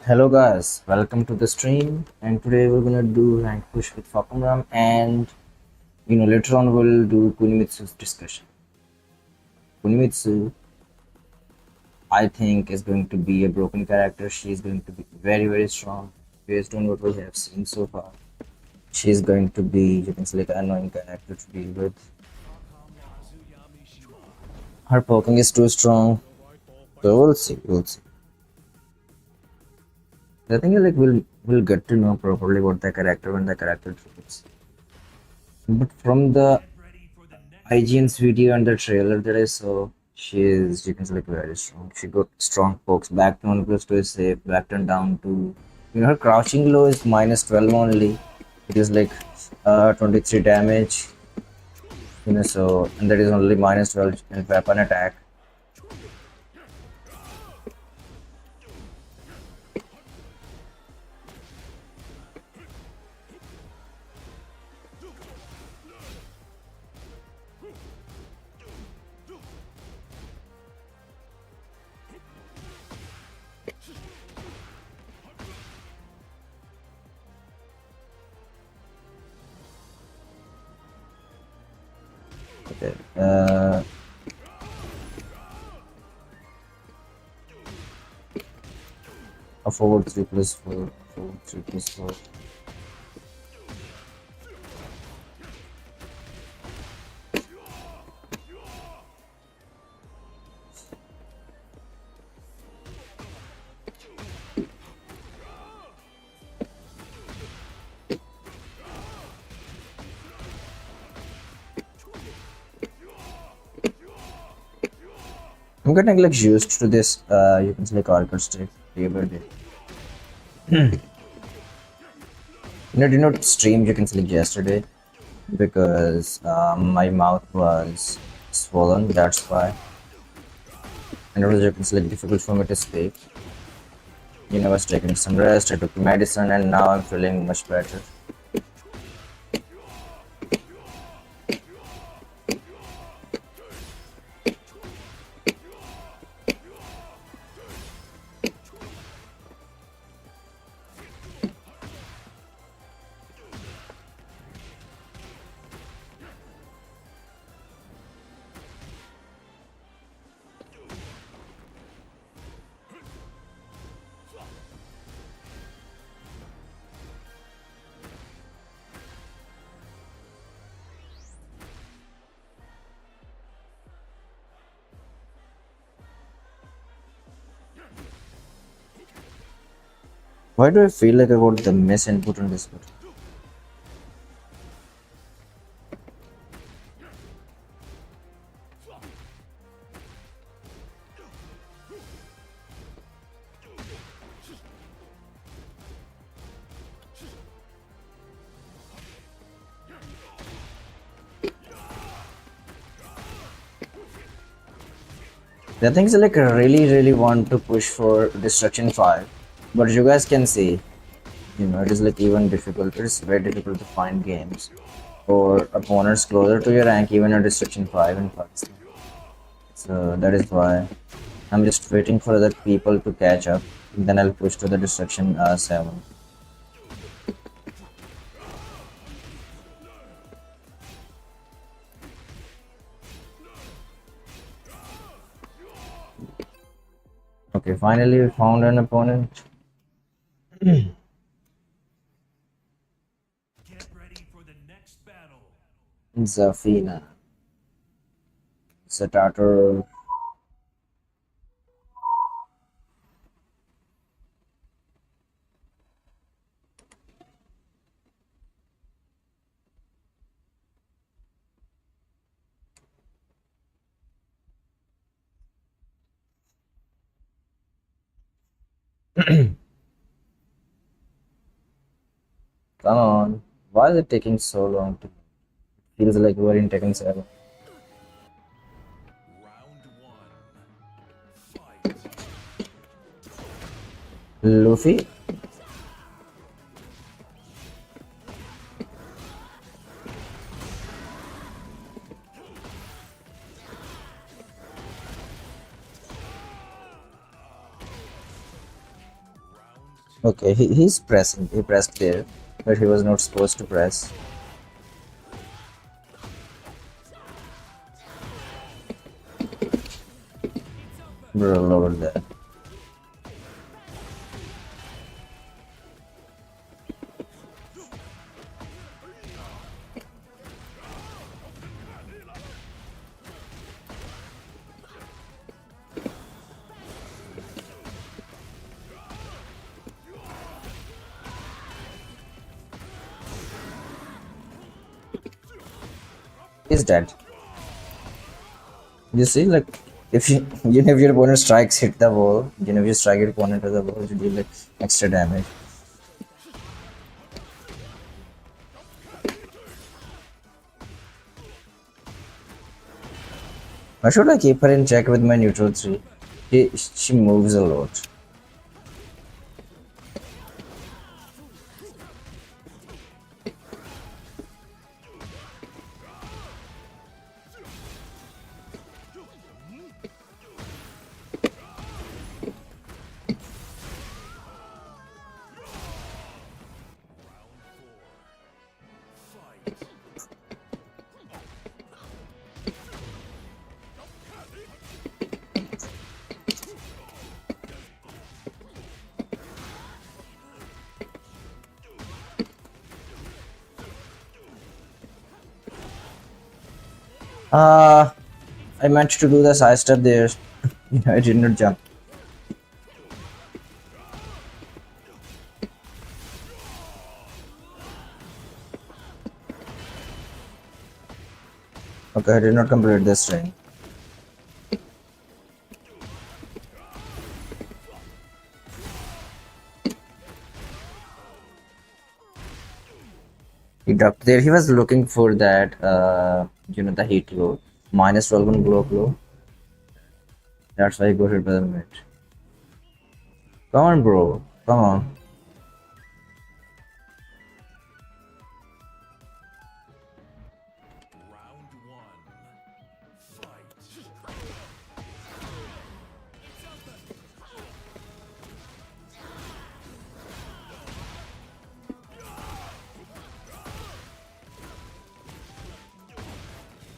Hello guys, welcome to the stream and today we're gonna do rank push with Fahk and later on we'll do Kunimitsu's discussion. Kunimitsu I think is going to be a broken character. She's going to be very strong based on what we have seen so far. She's going to be you can say like an annoying character to deal with. Her poking is too strong. So we'll see. I think like we'll get to know properly what the character when the character drops. But from the IGN's video and the trailer that I saw, she is, you can say, like very strong. She got strong pokes. Back turn plus to is safe, back turn down to, her crouching low is minus 12 only. It is like 23 damage, so, and that is only minus 12 in weapon attack. Okay. A forward 3 plus 4, forward 3 plus 4. I'm getting like used to this, you can say like orchestra day by day. Did not stream, you can say like yesterday because my mouth was swollen, that's why. And it was you can say like difficult for me to speak. I was taking some rest, I took medicine, and now I'm feeling much better. Why do I feel like I got the miss input on this button? The thing is like I really want to push for Destruction 5, but you guys can see, it is like even difficult. It is very difficult to find games or opponents closer to your rank even at Destruction 5 in Pakistan. So that is why I'm just waiting for other people to catch up. Then I'll push to the Destruction 7. Okay, finally we found an opponent. Get ready for the next battle. Zafina. Starter. Come on. Why is it taking so long to feels like we're in Tekken 7. Round one. Fight. Luffy? Round Okay, he's pressing. He pressed there, but he was not supposed to press. Bro, over there. He's dead. You see, like, if you if your opponent strikes hit the wall, if you strike your opponent to the wall, you do like extra damage. Why should I keep her in check with my neutral 3? She moves a lot. I meant to do the side step there. I did not jump. Okay, I did not complete this train. He ducked there. He was looking for that, the heat glow. Minus 12 on glow. That's why he got hit by the mid. Come on, bro. Come on. Round one. Fight.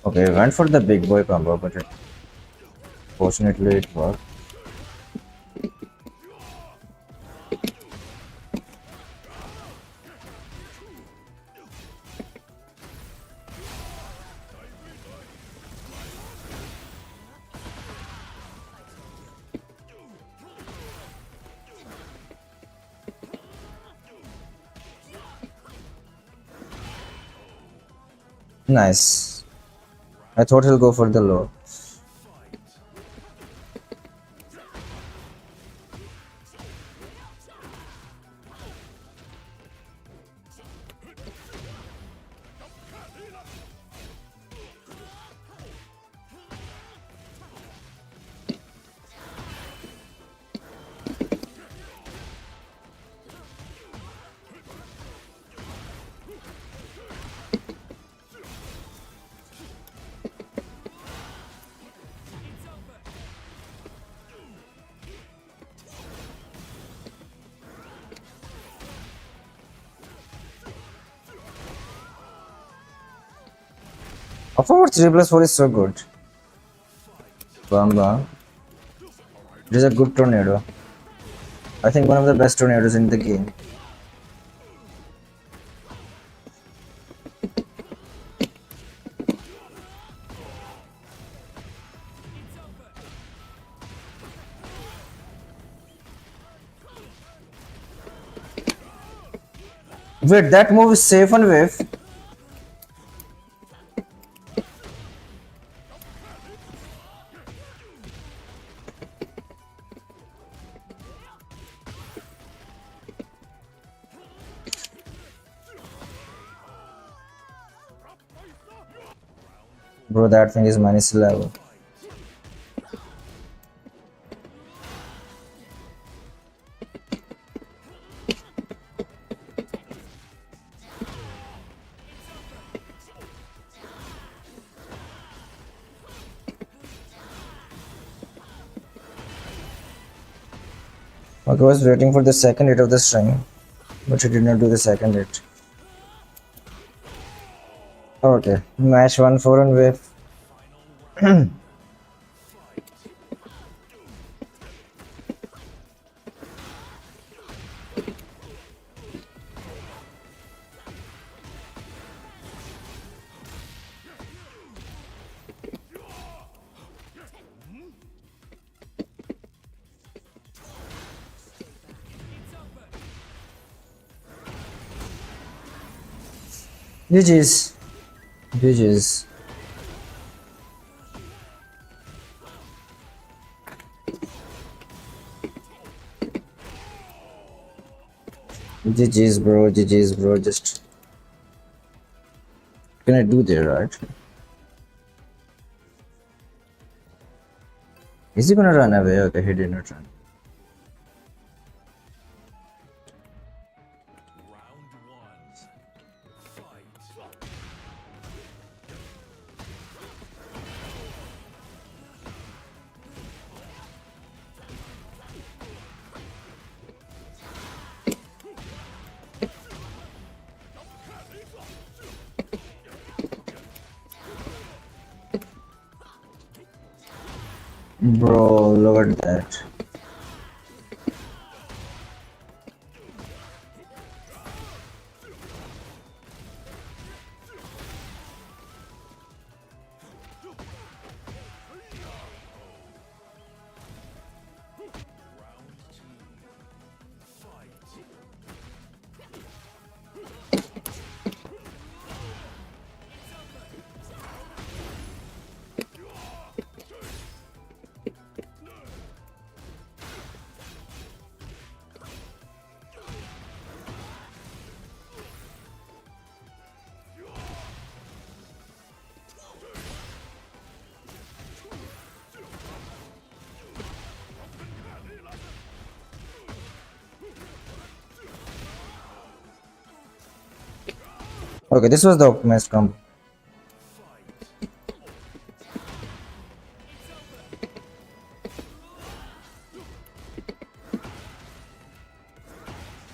Okay, went for the big boy combo, but fortunately it worked. Nice. I thought he'll go for the low. Of course, 3 plus 4 is so good. Bam bam. It is a good tornado. I think one of the best tornadoes in the game. Wait, that move is safe on wave. Bro, that thing is minus level. Okay, I was waiting for the second hit of the string, but she did not do the second hit. Okay, match 1-4 on wave. GG's. GG's. GG's, bro. GG's, bro. Just. Can I do there, right? Is he gonna run away? Okay, he did not run. Round one. Fight. Bro, look at that. Round two. Fight. Okay, this was the optimized combo.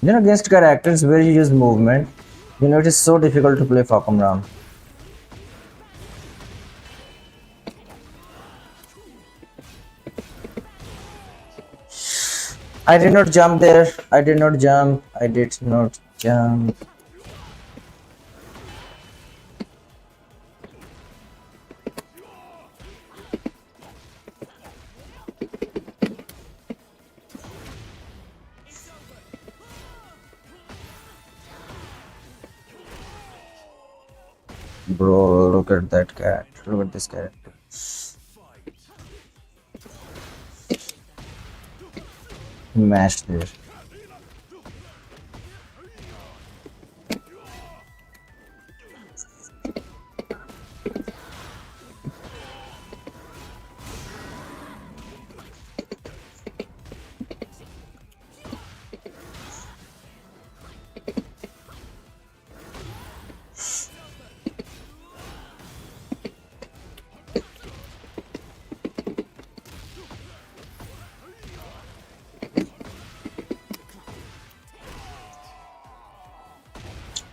You know, against characters where you use movement, you know, it is so difficult to play Falcon Ram. I did not jump there. I did not jump. I did not jump. Bro, look at that cat. Look at this character. Mashed there.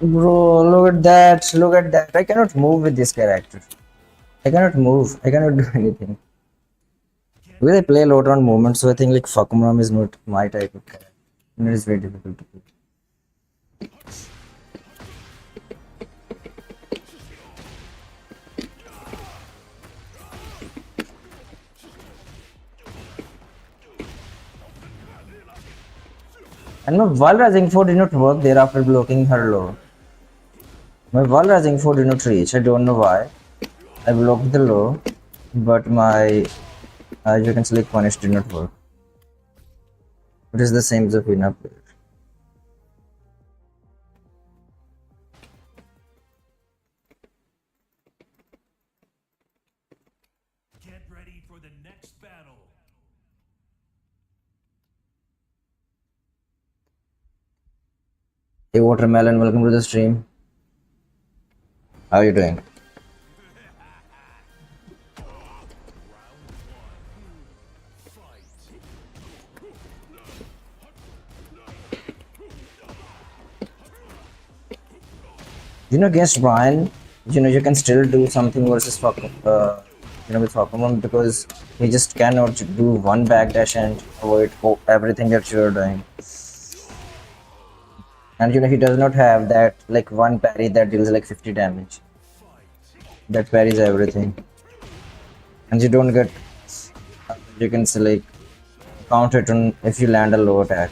Bro, look at that. Look at that. I cannot move with this character. I cannot move. I cannot do anything. Because I play a lot on movement, so I think like Fakumram is not my type of character. And it is very difficult to play. And my wall rising 4 did not work there after blocking her low. My wall rising 4 did not reach. I don't know why. I blocked the low, but my you can select punish did not work. It is the same as a Fina player. Get ready for the next battle. Hey Watermelon, welcome to the stream. How are you doing? Against Brian, you can still do something versus with Pokemon because he just cannot do one backdash and avoid everything that you're doing. And he does not have that like one parry that deals like 50 damage. That parries everything. And you don't get, you can say like, count it on if you land a low attack.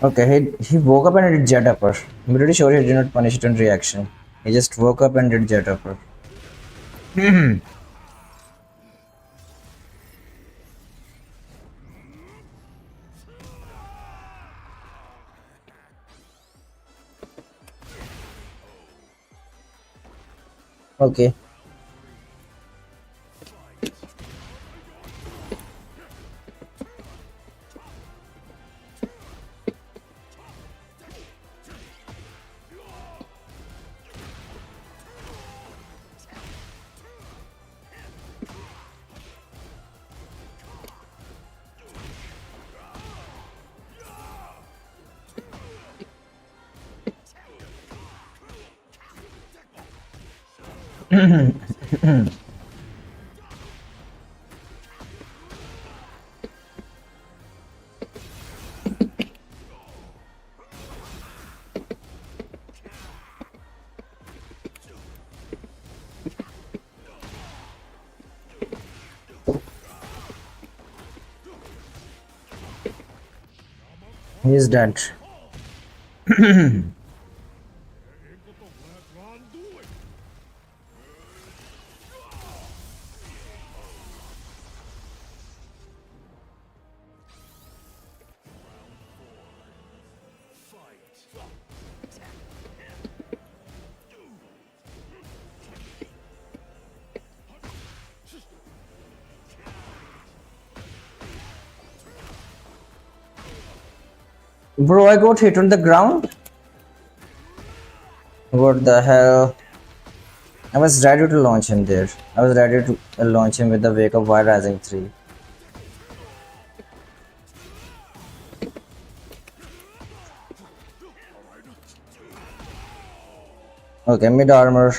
Okay, he woke up and did jet upper. I'm pretty sure he did not punish it on reaction. He just woke up and did jet upper. Okay. He's dead. Bro, I got hit on the ground. What the hell? I was ready to launch him there. I was ready to launch him with the Wake of Wild Rising 3. Okay, mid armor.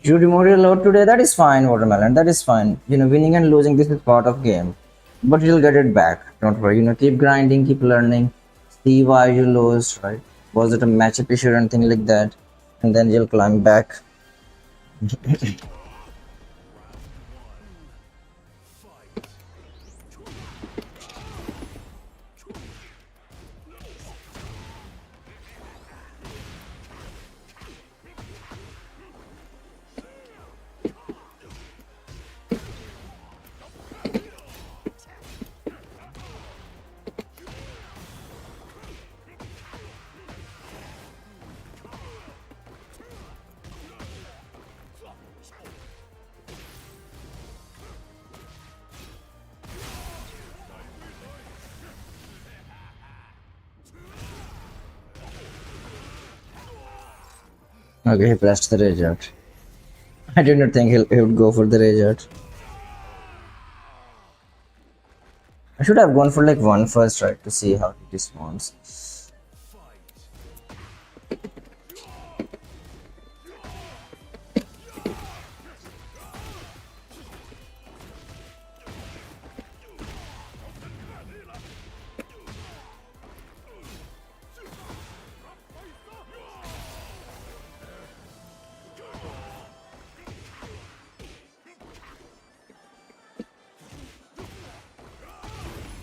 You removed your load today, that is fine, Watermelon, that is fine. Winning and losing, this is part of game. But you'll get it back, don't worry. Keep grinding, keep learning, see why you lost, right? Was it a matchup issue or anything like that? And then you'll climb back. Okay, he pressed the rage out. I did not think he would go for the rage out. I should have gone for like one first, right, to see how he responds.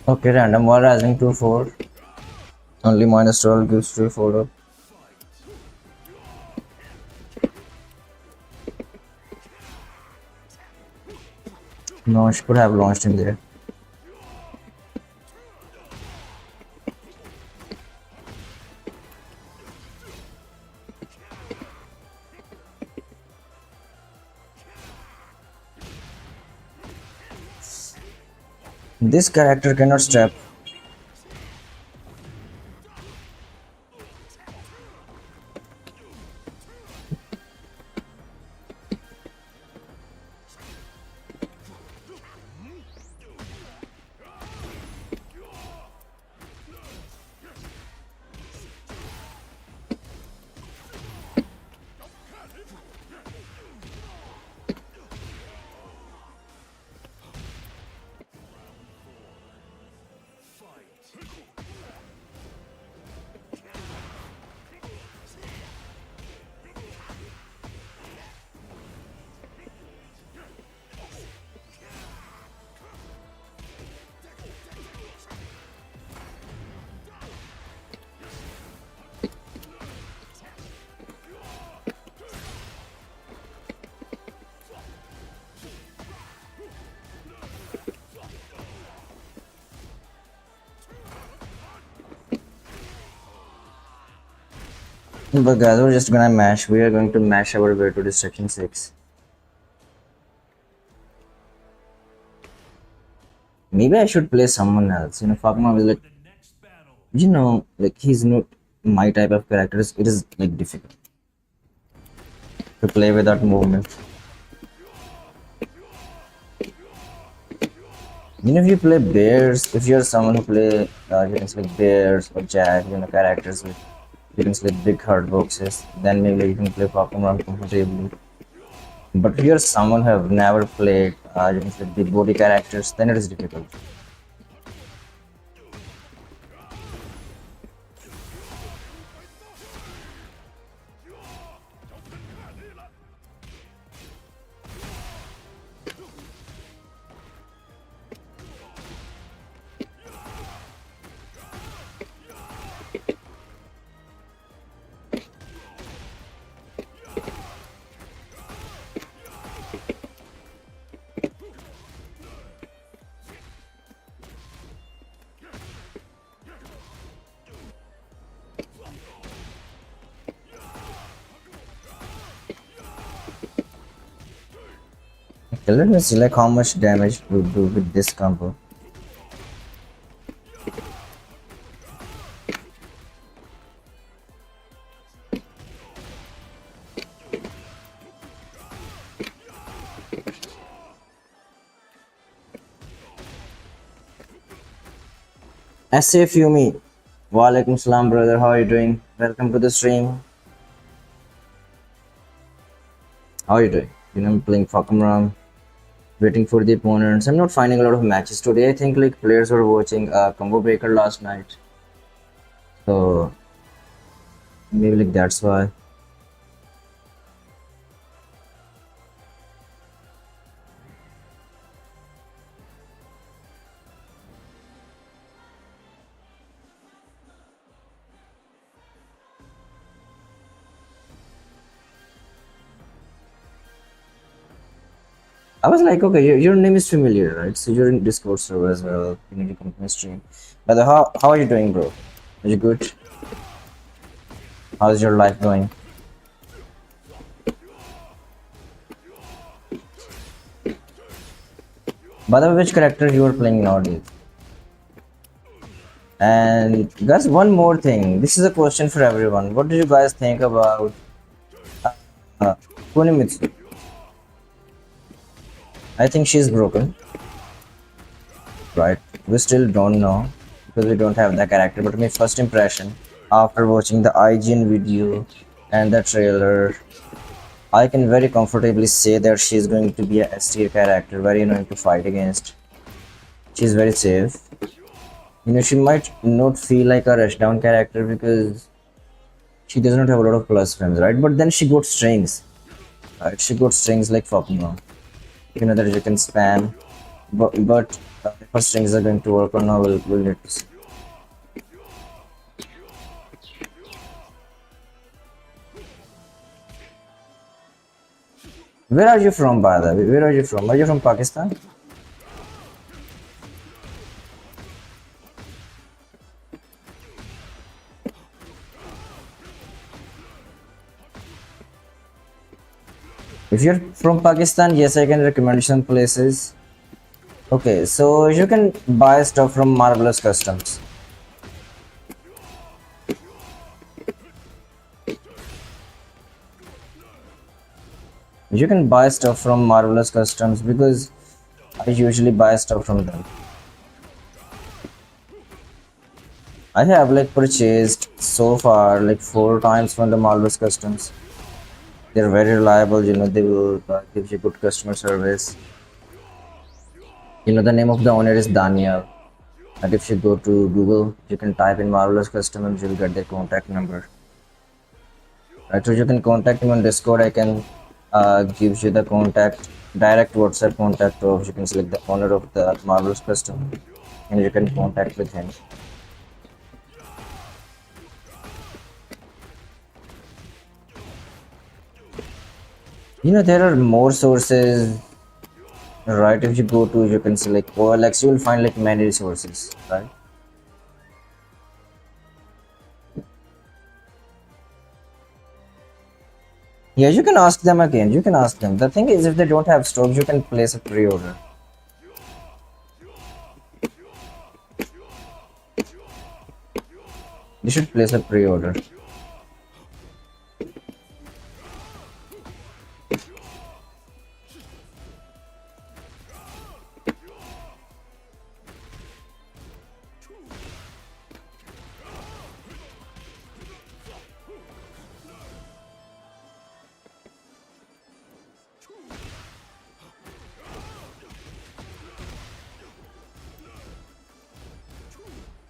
Okay, random wall rising 2-4. Only minus 12 gives 3-4 up. No, she could have launched in there. This character cannot step. But guys, we're just gonna mash. We are going to mash our way to Destruction 6. Maybe I should play someone else. Fagma is like, The next battle. like he's not my type of character. It is like difficult to play without movement. If you play bears, if you're someone who play, you can select bears or jack, characters with, you can select big hard boxes, then maybe you can play Pokemon comfortably. But if you're someone who have never played, you can select big body characters, then it is difficult. Okay, let me see like how much damage we do with this combo. SF Yumi. Walaikum salam, brother. How are you doing? Welcome to the stream. How are you doing? I'm playing Pokemon, waiting for the opponents. I'm not finding a lot of matches today. I think like players were watching Combo Breaker last night. So maybe like that's why. I was like, okay, your name is familiar, right? So you're in Discord server as well. You need to come to my stream. But how are you doing, bro? Are you good? How's your life going? By the way, which character you are playing nowadays? And guys, one more thing. This is a question for everyone. What do you guys think about uh, Kunimitsu? I think she's broken, right? We still don't know because we don't have the character. But my first impression after watching the IGN video and the trailer, I can very comfortably say that she's going to be a S tier character, very annoying to fight against. She's very safe. You know, she might not feel like a rushdown character because she does not have a lot of plus frames, right? But then she got strings, right? She got strings like fuck no. You know that you can spam, but if her strings are going to work or not, we'll need to see. Where are you from, by the way? Where are you from? Are you from Pakistan? If you're from Pakistan, yes, I can recommend some places. Okay, so you can buy stuff from Marvelous Customs. You can buy stuff from Marvelous Customs because I usually buy stuff from them. I have like purchased so far like 4 times from the Marvelous Customs. They're very reliable, you know, they will give you good customer service. You know, the name of the owner is Daniel. And if you go to Google, you can type in Marvelous Customs, you'll get their contact number. Right, so you can contact him on Discord. I can give you the contact, direct WhatsApp contact of, you can select the owner of the Marvelous Custom and you can contact with him. You know, there are more sources, right? If you go to, you can select OLX, you will find like many resources, right? Yeah, you can ask them again. You can ask them. The thing is, if they don't have stock, you can place a pre-order. You should place a pre-order.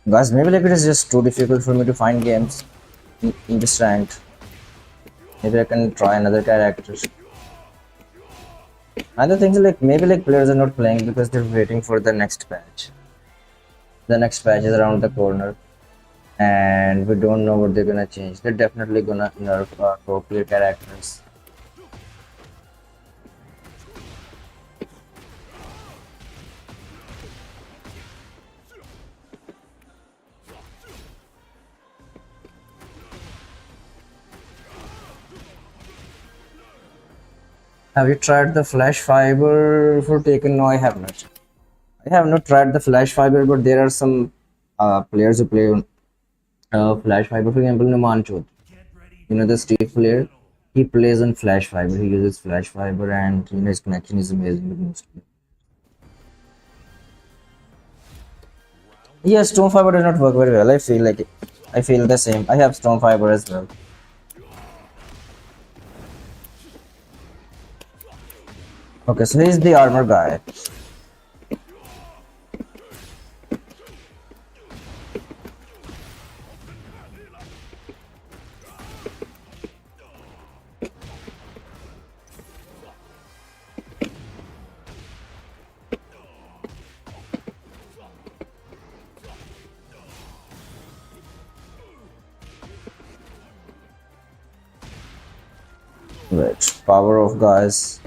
Guys, maybe like it is just too difficult for me to find games in this ranked. Maybe I can try another character. Other things like maybe like players are not playing because they're waiting for the next patch. The next patch is around the corner, and we don't know what they're gonna change. They're definitely gonna nerf pro player characters. Have you tried the flash fiber for Taken? No, I have not. I have not tried the flash fiber, but there are some players who play on flash fiber. For example, Numanchod, Get ready you for know the the next Steve player. battle. He plays on flash fiber. He uses flash fiber, and you know his connection is amazing with most players. Yeah, stone fiber does not work very well. I feel like it. I feel the same. I have stone fiber as well. Okay, so he's the armor guy. Wait, power of guys.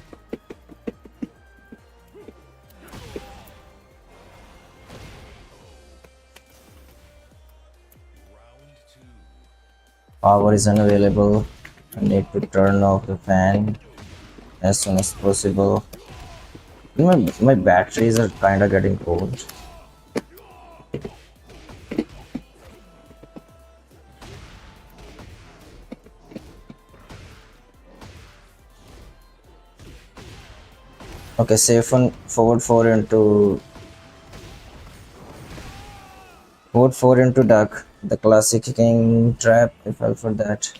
Round two. Power is unavailable. I need to turn off the fan as soon as possible. My batteries are kinda getting cold. Okay, safe on forward 4 into Forward 4 into duck. The classic king trap. I fell for that.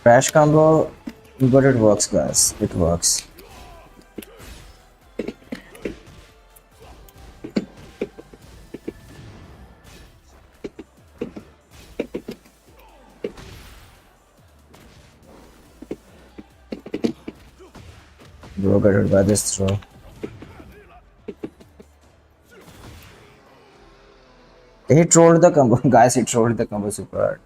Crash combo, but it works, guys. It works. Bro got hit by this throw. He trolled the combo, guys. He trolled the combo super hard.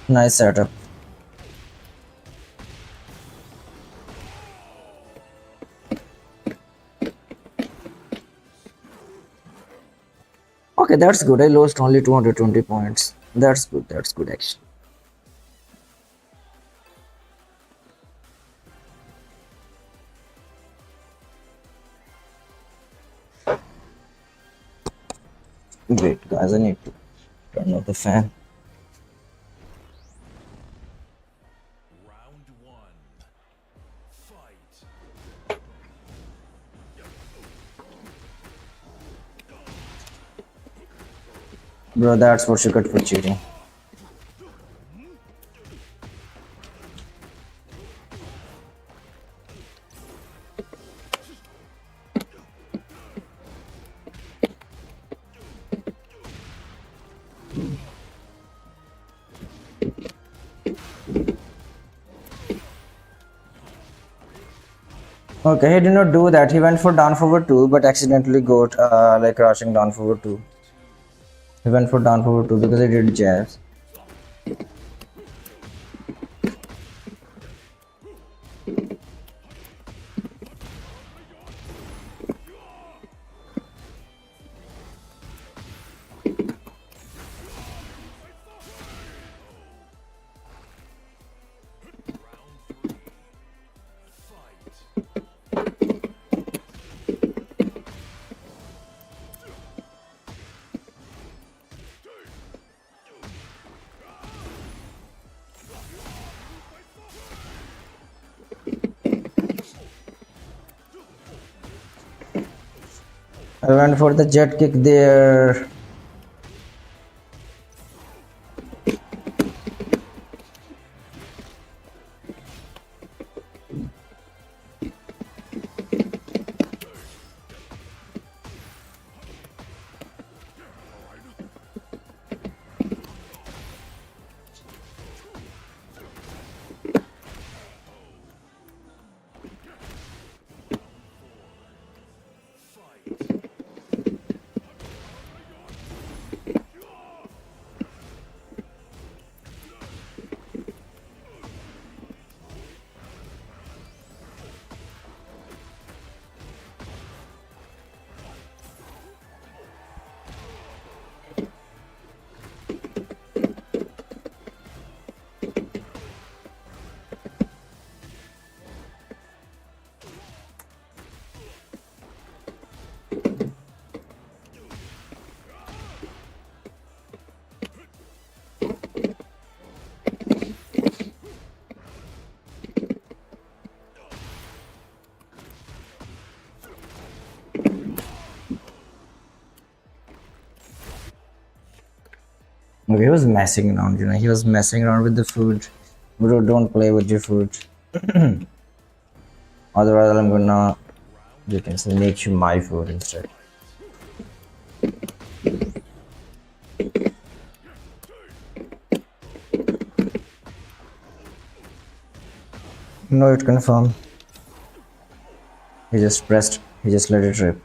Nice setup. Okay, that's good. I lost only 220 points. That's good. That's good, actually. Wait, guys, I need to turn off the fan. Round one. Fight. Bro, that's what you got for cheating. Okay, he did not do that. He went for down forward 2, but accidentally got like crashing down forward 2. He went for down forward 2 because he did jabs. I went for the jet kick there. Okay, he was messing around, he was messing around with the food. Bro, don't play with your food. Otherwise, I'm gonna, you can say, make you my food instead. No, it confirmed. He just pressed, he just let it rip.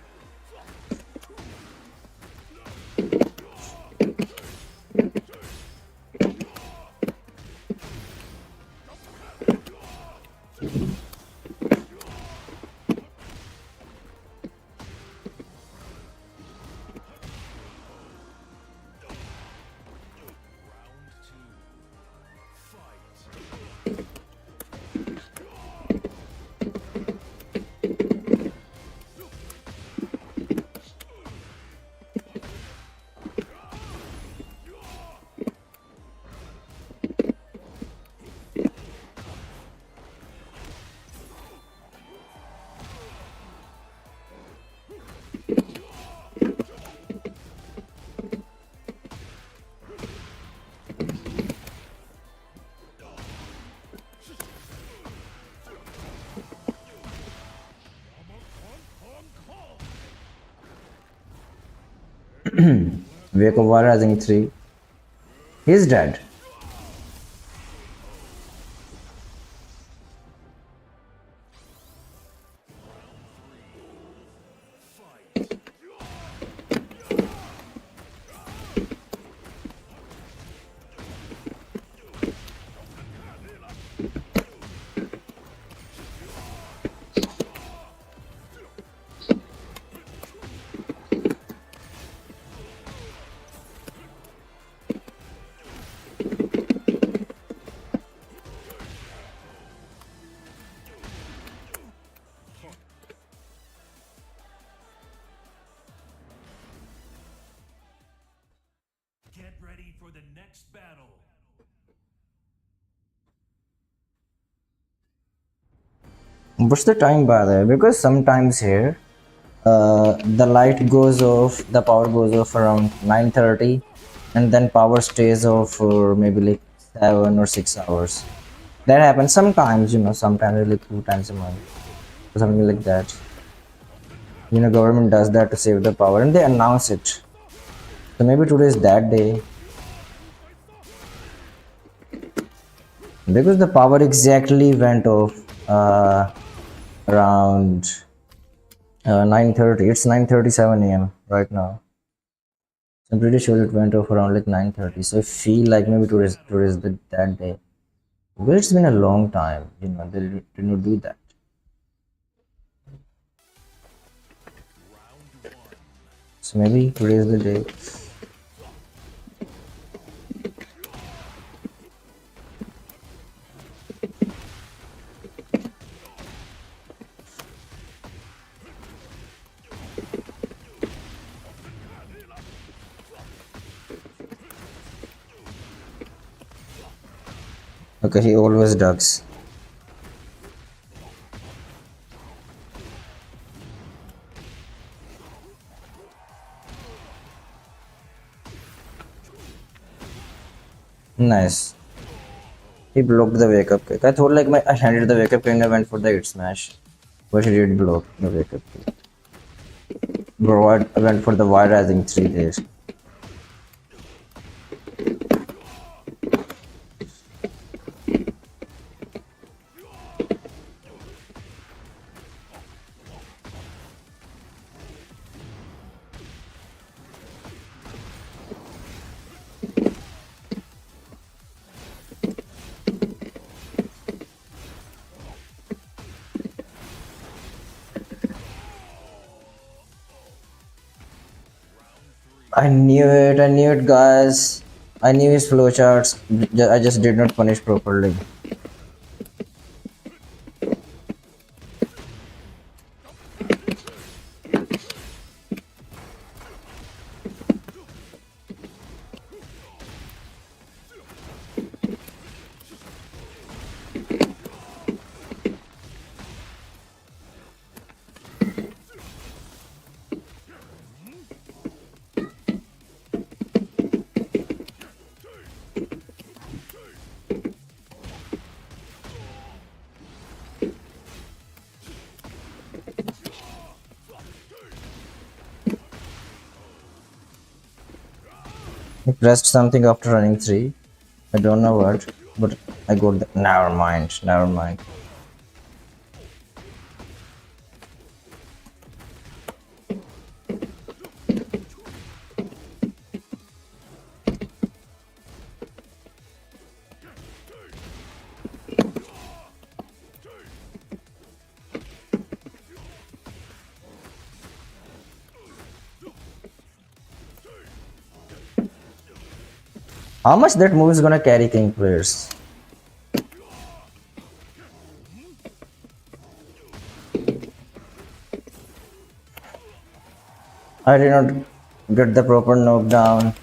Wake of War Rising 3. He's dead. Get ready for the next battle. What's the time by the way? Because sometimes here the light goes off, the power goes off around 9:30, and then power stays off for maybe like 7 or 6 hours. That happens sometimes, sometimes like 2 times a month or something like that. Government does that to save the power and they announce it. So maybe today is that day. Because the power exactly went off around 9:30. It's 9:37 a.m. right now. I'm pretty sure it went off around like 9:30. So I feel like maybe today's that day. Well, it's been a long time. They did not do that. So maybe today is the day. Okay, he always ducks. Nice. He blocked the wake up kick. I thought like I handed the wake up kick and I went for the hit smash. But he did block the wake up kick. Bro, I went for the wide rising 3 days. I knew it, guys. I knew his flowcharts. I just did not punish properly. I pressed something after running 3. I don't know what, but I got the. Never mind, never mind. How much that move is gonna carry King players? I did not get the proper knockdown.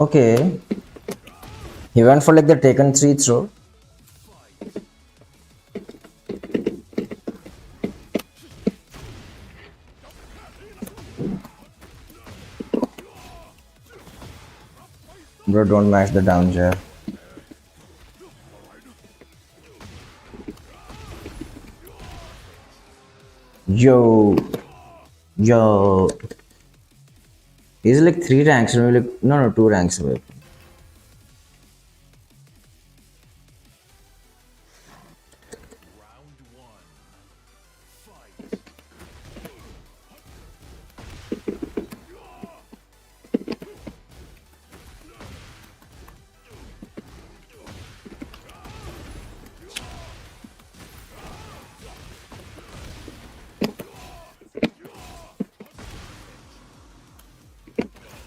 Okay. He went for like the taken 3 throw. Bro, don't match the down jab. Yo, Yo, he's like 3 ranks away. Like no, 2 ranks away. Round one. Fight.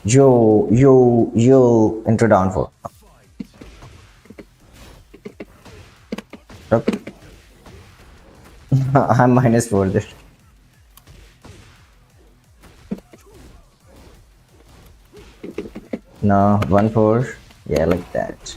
Yo, enter down for. Fight. Yup. I'm -4 there. No, 1-4. Yeah, like that.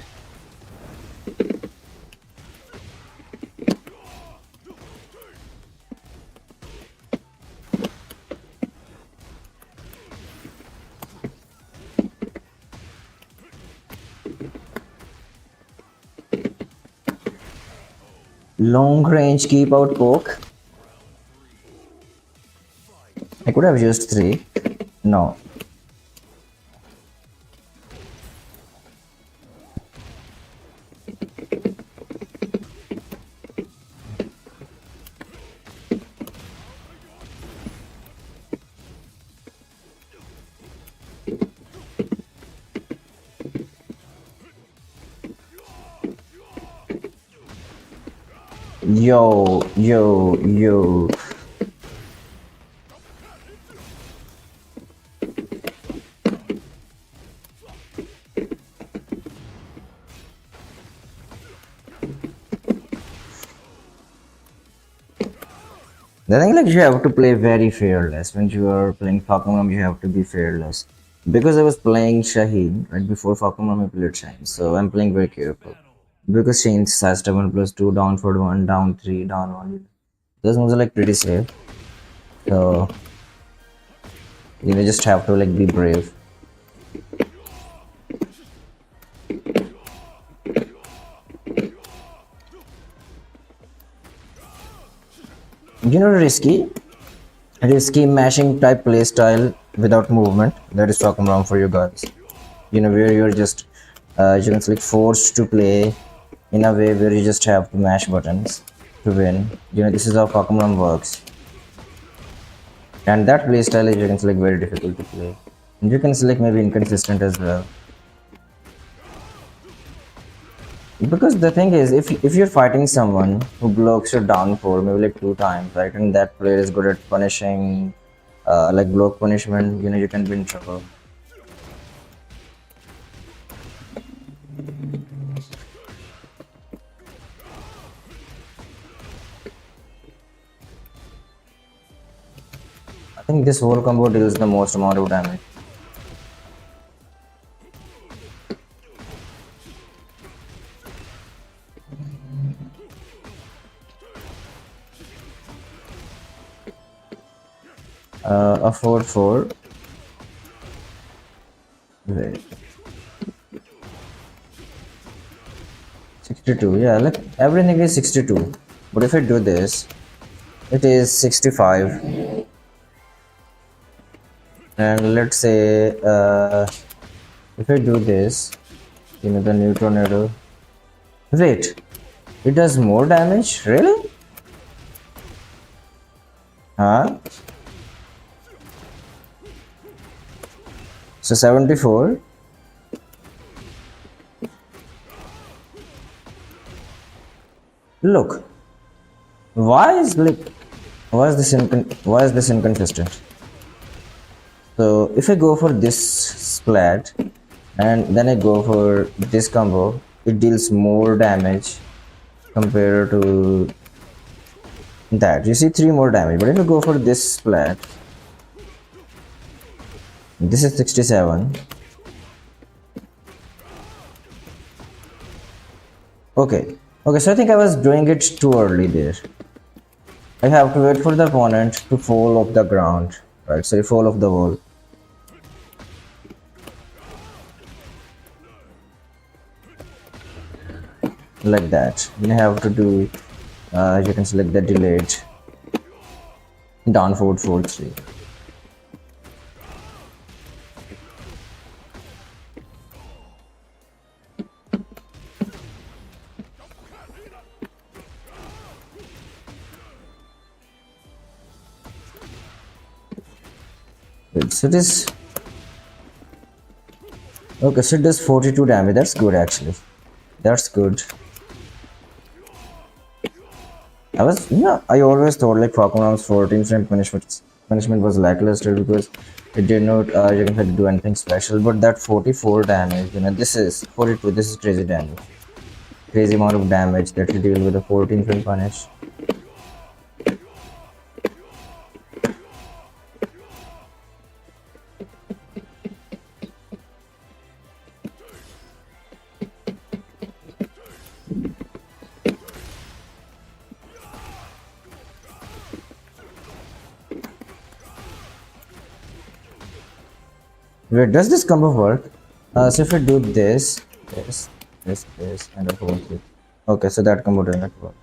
Long range keep out poke. I could have used 3. No. Yo. The thing like you have to play very fearless. When you are playing Pokemon, you have to be fearless. Because I was playing Shaheen right before Pokemon, I played Shine, so I'm playing very careful. Battle. Because Shane's size 7+2, down for 1, down 3, down 1. Those moves are like pretty safe. So just have to like be brave. Risky mashing type playstyle without movement. That is talking around for you guys. Where you're just like forced to play in a way where you just have to mash buttons to win. This is how Pokemon works. And that playstyle is like very difficult to play. And you can select maybe inconsistent as well. Because the thing is, if you're fighting someone who blocks your down for maybe like 2 times, right, and that player is good at punishing, like block punishment, you can be in trouble. I think this whole combo deals the most amount of damage. A 4-4. Wait. 62, yeah, like everything is 62. But if I do this, it is 65. And let's say, if I do this, the new tornado. Wait, it does more damage? Really? Huh? So 74. Look, why is this inconsistent? So if I go for this splat and then I go for this combo, it deals more damage compared to that. You see 3 more damage, but if I go for this splat, this is 67. Okay, so I think I was doing it too early there. I have to wait for the opponent to fall off the ground, right? So you fall off the wall. Like that. You have to do, you can select the delayed down forward 4-3. So it is okay. So it does 42 damage. That's good actually. That's good. I always thought like Falcon's 14 frame punishment was lackluster because it did not you can say do anything special. But that 44 damage, this is 42. This is crazy damage. Crazy amount of damage that you deal with a 14 frame punish. Wait, does this combo work? So if we do this, and a whole thing. Okay, so that combo does not work.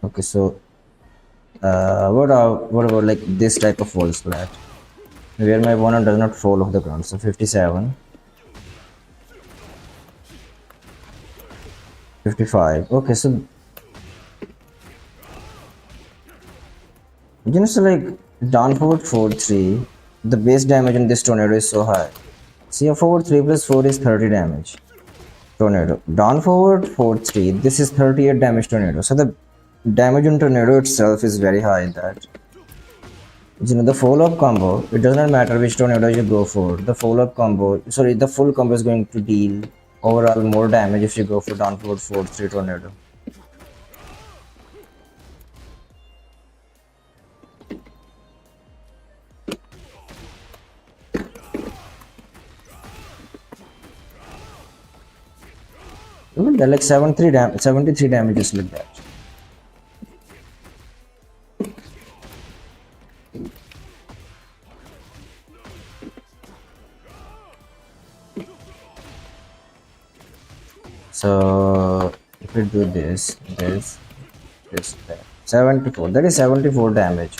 Okay, so what about like this type of wall splat, where my opponent does not fall off the ground? So 57, 55. Okay, so so like down forward 4-3, the base damage in this tornado is so high. See, a forward 3 plus 4 is 30 damage. Tornado. Down forward 4-3, this is 38 damage tornado. So the damage on tornado itself is very high in that. The follow-up combo, it does not matter which tornado you go for. The follow-up combo, sorry, the full combo is going to deal overall more damage if you go for down forward 4-3 tornado. They're like 73 damage just like that. So if we do this, that. 74. That is 74 damage.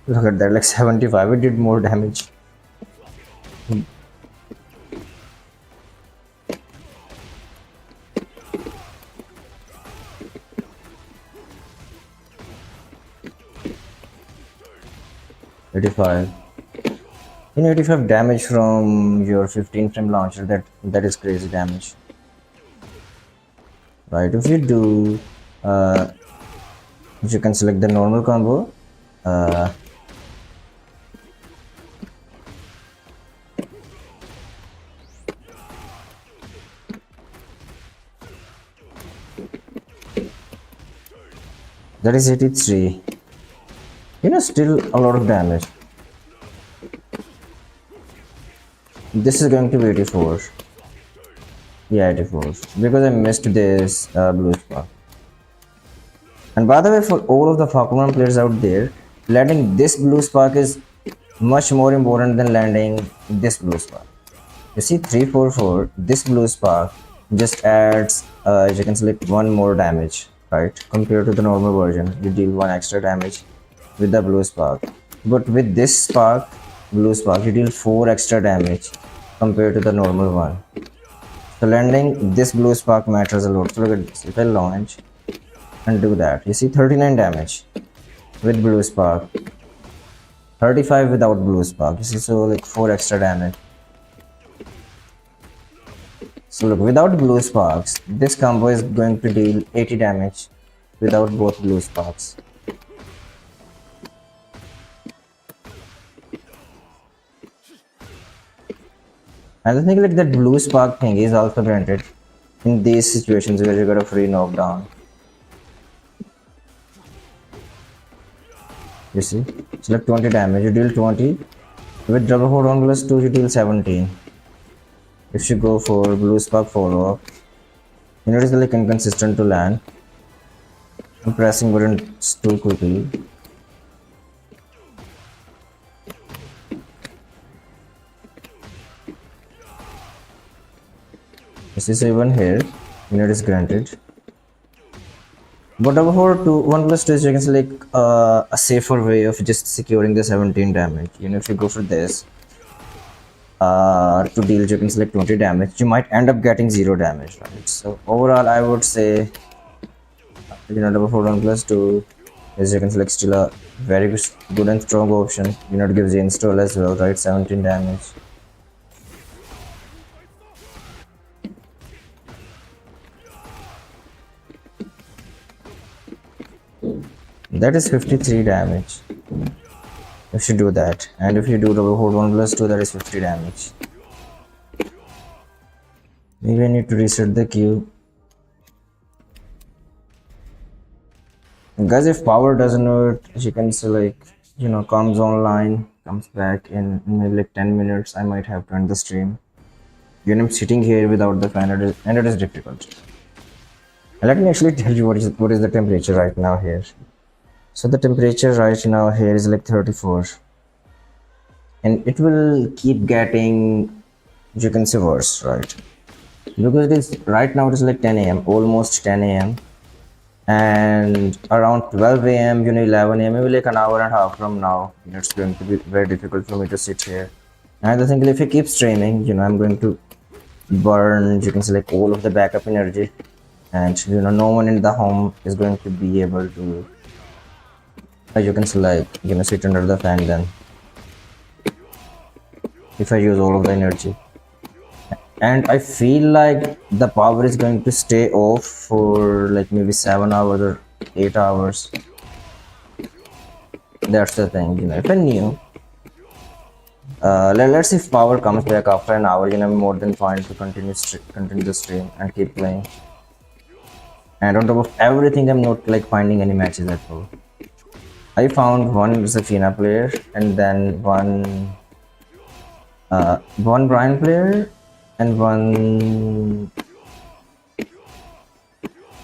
Look at that, like 75. It did more damage. $85. 85 damage from your 15 frame launcher. That is crazy damage. Right, if you do if you can select the normal combo, that is 83. Still a lot of damage. This is going to be 84. Yeah, 84. Because I missed this blue spark. And by the way, for all of the Pokemon players out there, landing this blue spark is much more important than landing this blue spark. You see 344, this blue spark just adds, you can select one more damage, right? Compared to the normal version, you deal one extra damage with the blue spark. But with this spark, blue spark, you deal 4 extra damage compared to the normal one. So landing this blue spark matters a lot. So look at this. If I launch and do that, you see 39 damage with blue spark, 35 without blue spark. You see, so like 4 extra damage. So look, without blue sparks, this combo is going to deal 80 damage without both blue sparks. And I think like that blue spark thing is also granted in these situations where you got a free knockdown. You see, select 20 damage, you deal 20. With double hold on plus 2, you deal 17. If you go for blue spark follow up, it is like inconsistent to land. I'm pressing buttons too quickly. This is even here, unit is granted. But over to 1 plus 2 is you can select a safer way of just securing the 17 damage. If you go for this, to deal, you can select 20 damage. You might end up getting 0 damage, right? So overall, I would say, double 4 plus 2 is, you can select, still a very good and strong option. It gives you install as well, right? 17 damage. That is 53 damage if you do that, and if you do double hold 1 plus 2, that is 50 damage. Maybe I need to reset the queue. Guys, if power doesn't work, you can select, comes online, comes back in maybe like 10 minutes. I might have to end the stream. I'm sitting here without the fan, and it is difficult. And let me actually tell you what is the temperature right now here. So the temperature right now here is like 34, and it will keep getting, you can say, worse, right? Because it is right now, it is like 10 a.m, almost 10 a.m, and around 12 a.m, 11 a.m, maybe like an hour and a half from now, it's going to be very difficult for me to sit here. And I think if I keep streaming, I'm going to burn, you can say, like all of the backup energy, and no one in the home is going to be able to, you can say, like, sit under the fan then, if I use all of the energy. And I feel like the power is going to stay off for like maybe 7 hours or 8 hours. That's the thing, if I knew. Let's see if power comes back after an hour, I'm more than fine to continue the stream and keep playing. And on top of everything, I'm not like finding any matches at all. I found one Zafina player, and then one Brian player, and one,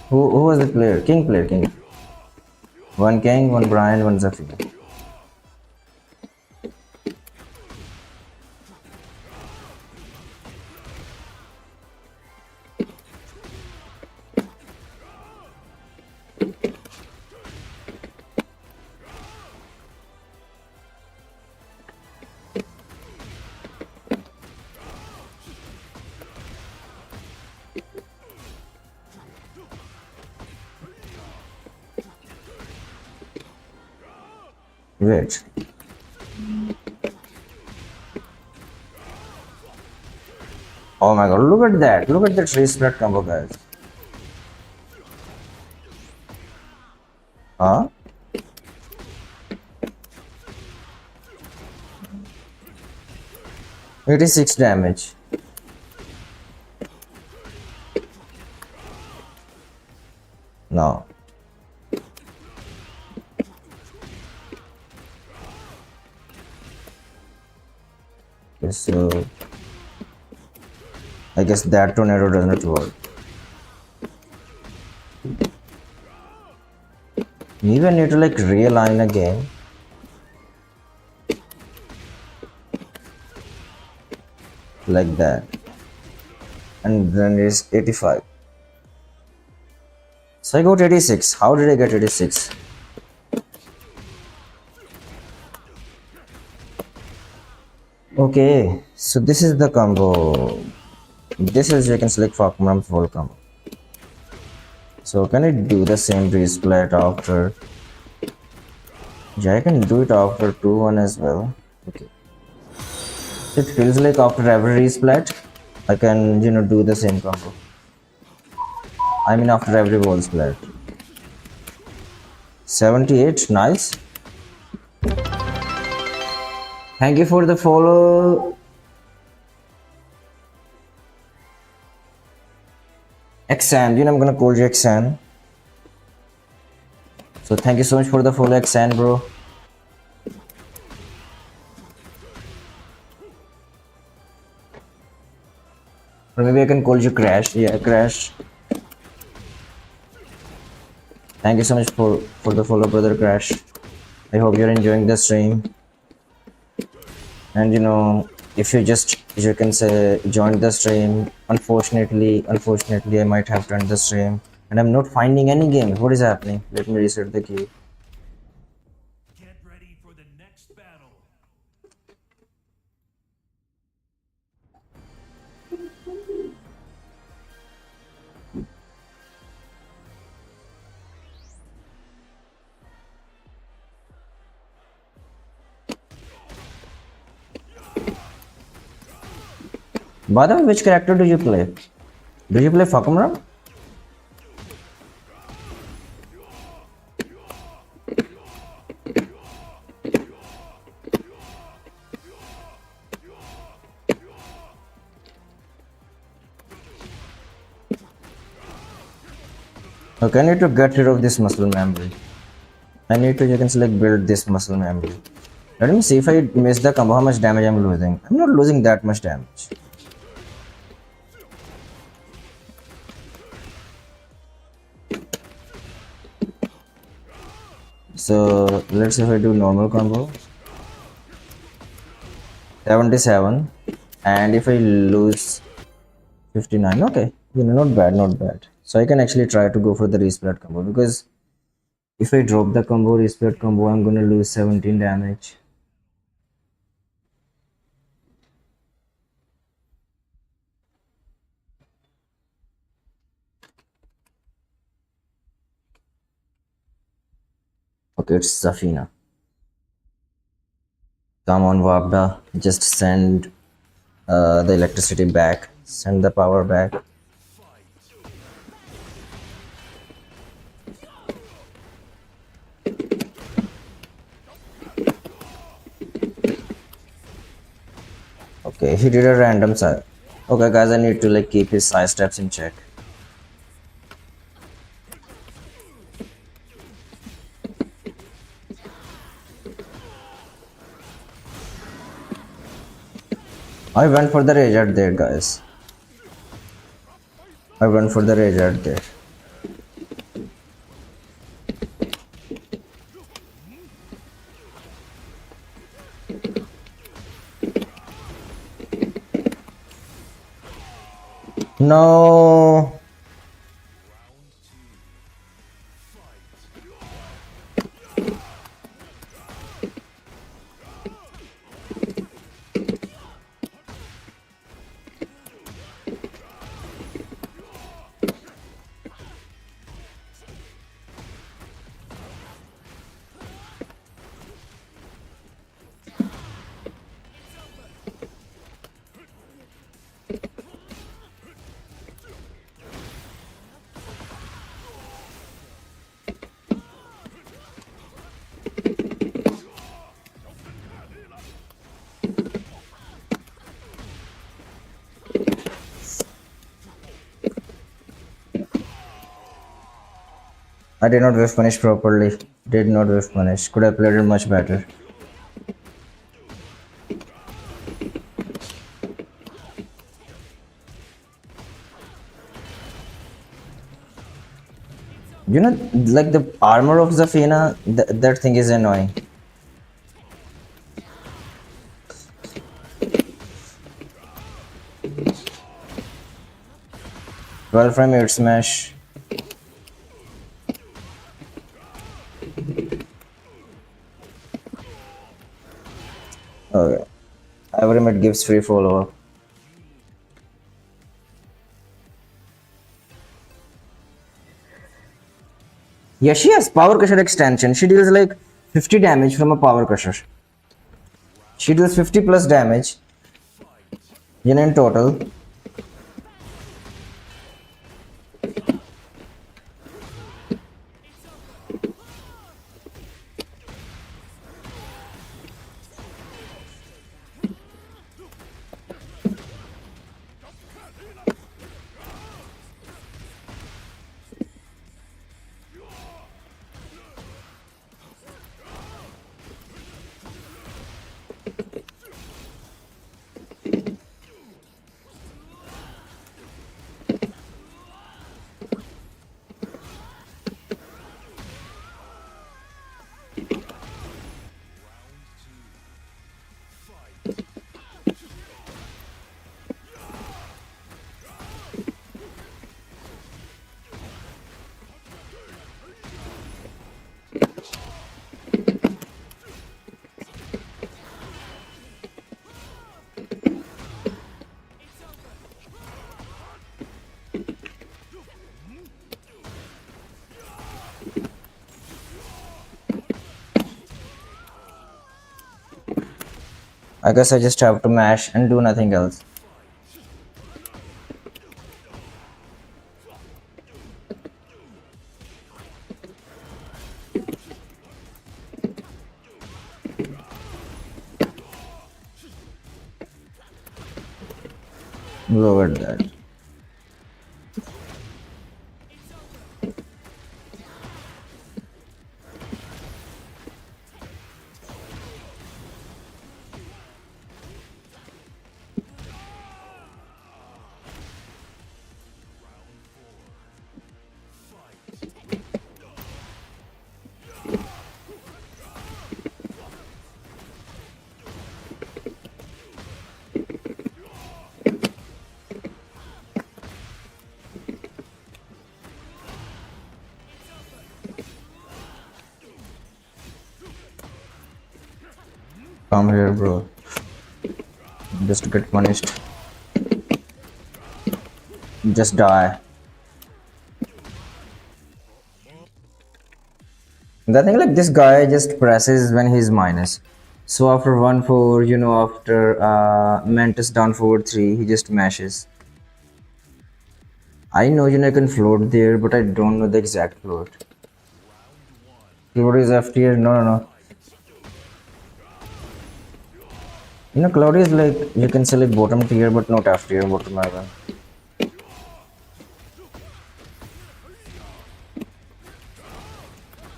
who was the player? King player, King. One King, one Brian, one Zafina. Wait. Oh my god, look at that. Look at the tree spread combo, guys. Huh? It is 6 damage. No. Okay, so I guess that tornado doesn't work. Maybe I need to like realign again. Like that. And then it's 85. So I got 86. How did I get 86? Okay, so this is the combo. This is, you can select Fahk full combo. So can I do the same resplat after? Yeah, I can do it after 2-1 as well. Okay. It feels like after every resplat, I can, do the same combo. I mean after every wall splat. 78, nice. Thank you for the follow. Xan, I'm gonna call you Xan. So thank you so much for the follow, Xan, bro. Or maybe I can call you Crash. Yeah, Crash. Thank you so much for the follow, brother Crash. I hope you're enjoying the stream. And if you can say join the stream, unfortunately I might have to end the stream, and I'm not finding any games. What is happening? Let me reset the queue. Get ready for the next battle. By the way, which character do you play? Do you play Fakumram? Okay, I need to get rid of this muscle memory. I need to, you can select build this muscle memory. Let me see if I miss the combo, how much damage I'm losing. I'm not losing that much damage. So let's see if I do normal combo. 77. And if I lose 59, okay. You know, not bad, not bad. So I can actually try to go for the resplat combo because if I drop the combo, resplat combo, I'm gonna lose 17 damage. Okay, it's Safina. Come on, Wabda. Just send the electricity back. Send the power back. Okay, he did a random side. Okay, guys, I need to like keep his side steps in check. I went for the rage art there, guys. I went for the rage art there. No. I did not whiff punish properly. Did not whiff punish. Could have played it much better. You know, like the armor of Zafina, that thing is annoying. Well, from it smash. Okay. Every mid gives free follow up. Yeah, she has power crusher extension. She deals like 50 damage from a power crusher. She deals 50 plus damage. You know, in total. I guess I just have to mash and do nothing else. Look at that. Come here, bro. Just get punished. Just die. The thing like this guy just presses when he's minus. So after 1-4, after Mantis down 4-3, he just mashes. I know I can float there, but I don't know the exact float. Float is F tier? No. Cloud is like, you can say like bottom tier, but not F tier, bottom level.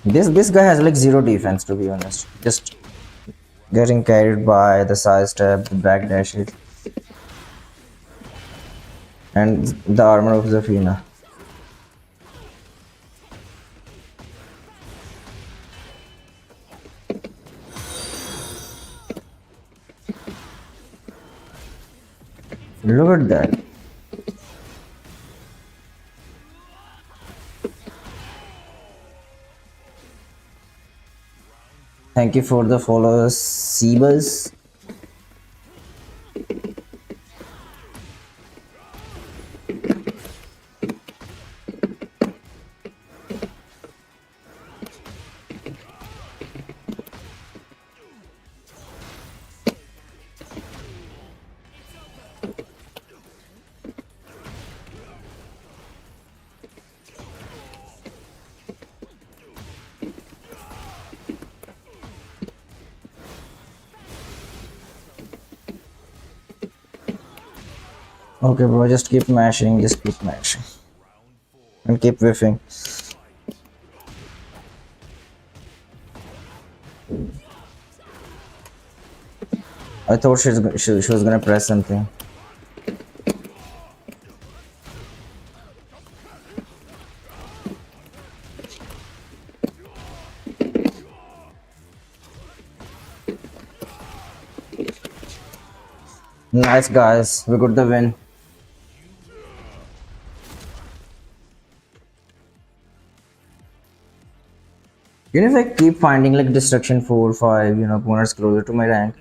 This guy has like zero defense, to be honest. Just getting carried by the side step, the back dashes, and the armor of Zafina. Look at that. Thank you for the followers, Sebas. Okay, bro, just keep mashing, and keep whiffing. I thought she was gonna press something. Nice, guys, we got the win. If I keep finding like destruction 4, 5, opponents closer to my rank,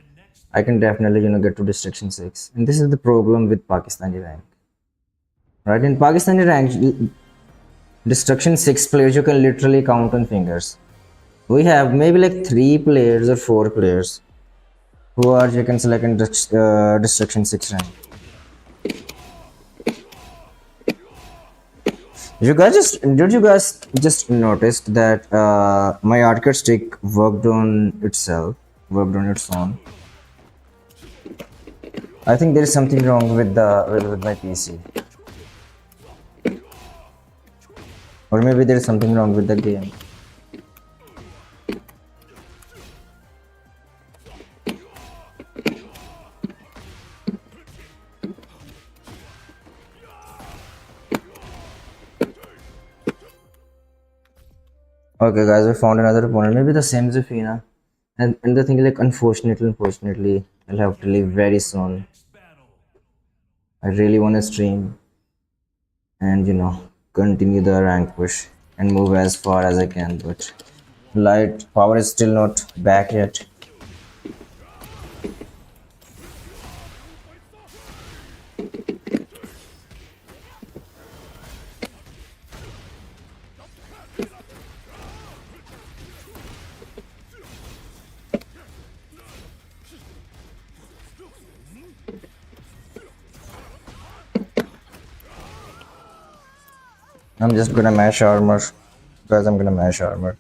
I can definitely, get to destruction 6. And this is the problem with Pakistani rank. Right? In Pakistani rank, destruction 6 players you can literally count on fingers. We have maybe like 3 players or 4 players who are, you can select in destruction 6 rank. Did you guys just noticed that my arcade stick worked on its own? I think there is something wrong with with my PC, or maybe there is something wrong with the game. Okay, guys, we found another opponent. Maybe the same Zafina. And the thing is, like, unfortunately, I'll have to leave very soon. I really want to stream and, continue the rank push and move as far as I can. But light power is still not back yet. I'm just gonna mash armor. Guys, I'm gonna mash armor.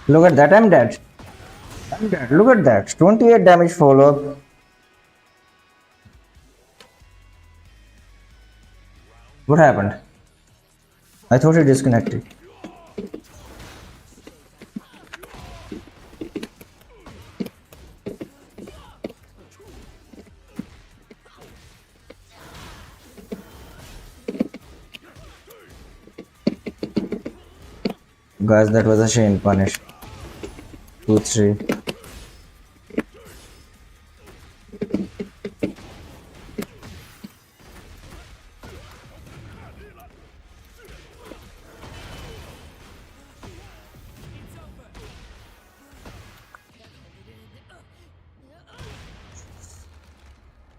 Look at that, I'm dead. I'm dead. Look at that. 28 damage follow up. What happened? I thought he disconnected. Guys, that was a Shane punish. 2-3.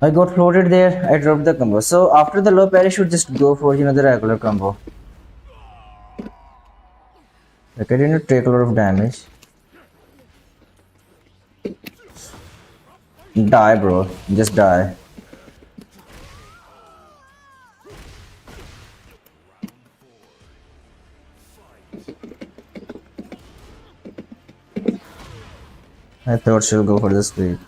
I got floated there. I dropped the combo. So after the low parry, should just go for the regular combo. Like I didn't take a lot of damage. Die, bro. Just die. I thought she'll go for the speed.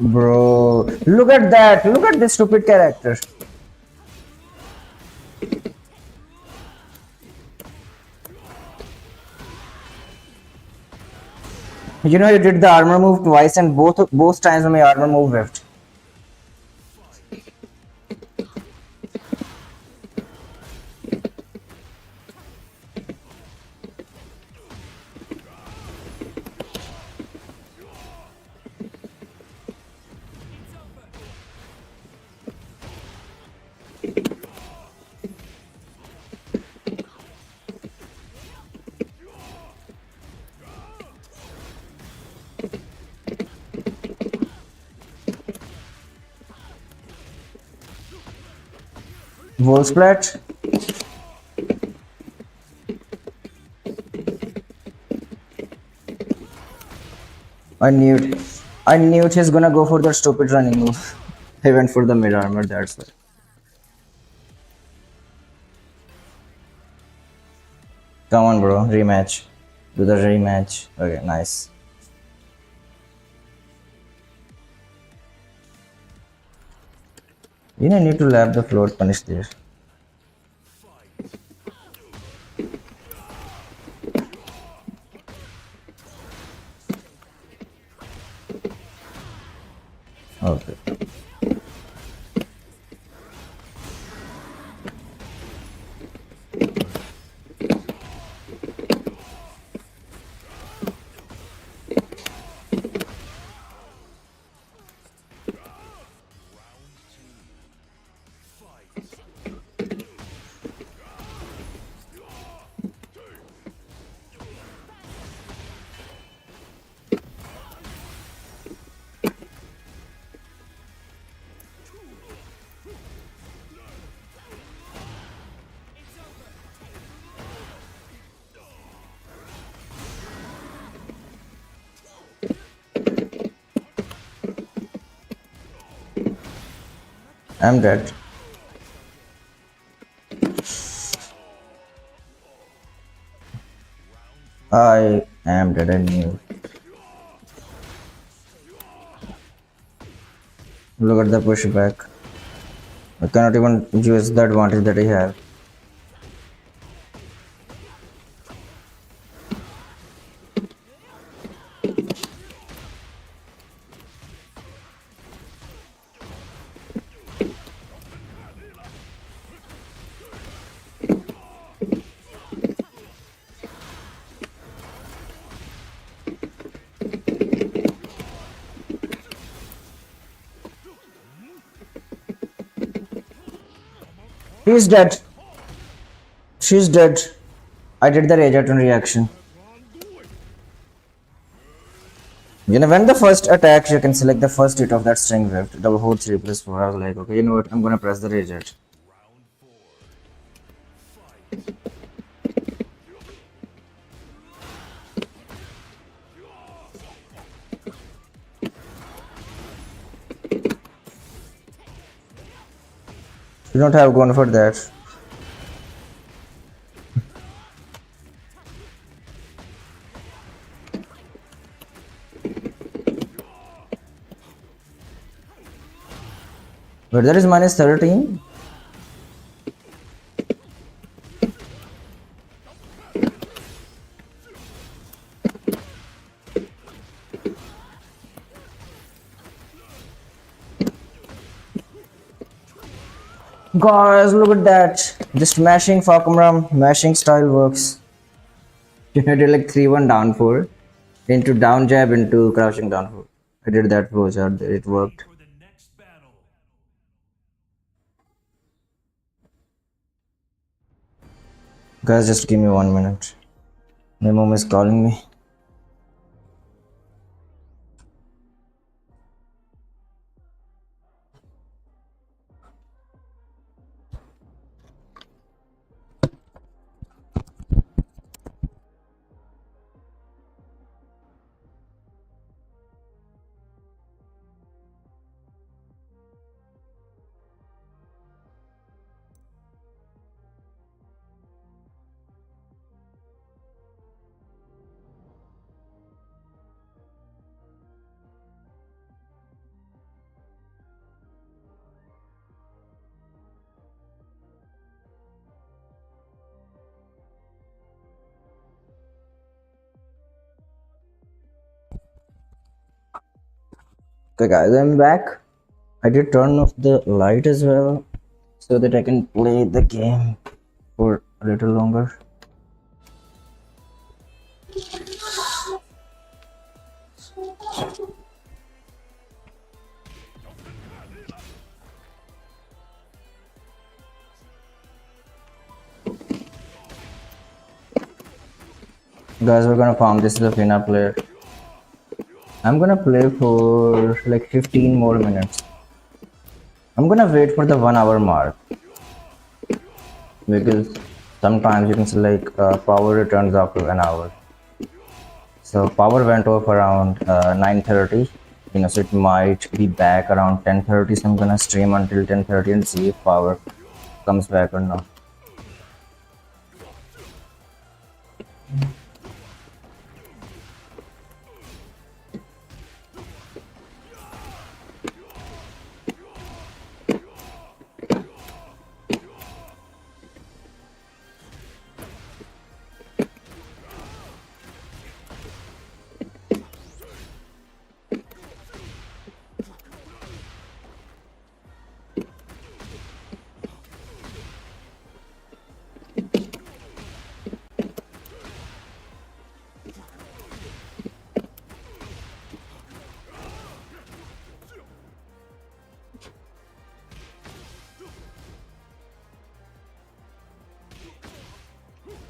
Bro, look at that. Look at this stupid character. You know, you did the armor move twice, and both times my armor move whiffed. Wall splat. I knew it. I knew it. He's gonna go for the stupid running move. He went for the mid armor. That's why. Come on, bro. Rematch. Do the rematch. Okay, nice. You know, need to lap the float punish there. Okay. I'm dead. I am dead. I knew. Look at the pushback. I cannot even use the advantage that I have. He's dead. She's dead. I did the rage out on reaction. You know, when the first attack, you can select the first hit of that string rift. Double hold 3+4. I was like, okay, you know what? I'm gonna press the rage out. You don't have gone for that. But there is minus 13. Guys, look at that. Just mashing Falcomram, mashing style works. You did like 3-1 down 4 into down jab into crouching down 4. I did that for it worked. For the next battle. Guys, just give me 1 minute. My mom is calling me. Okay, guys, I'm back. I did turn off the light as well so that I can play the game for a little longer. Guys, we're gonna farm. This is a Fina player. I'm gonna play for like 15 more minutes. I'm gonna wait for the 1 hour mark because sometimes you can see like power returns after an hour. So power went off around 9:30. You know, so it might be back around 10:30. So I'm gonna stream until 10:30 and see if power comes back or not.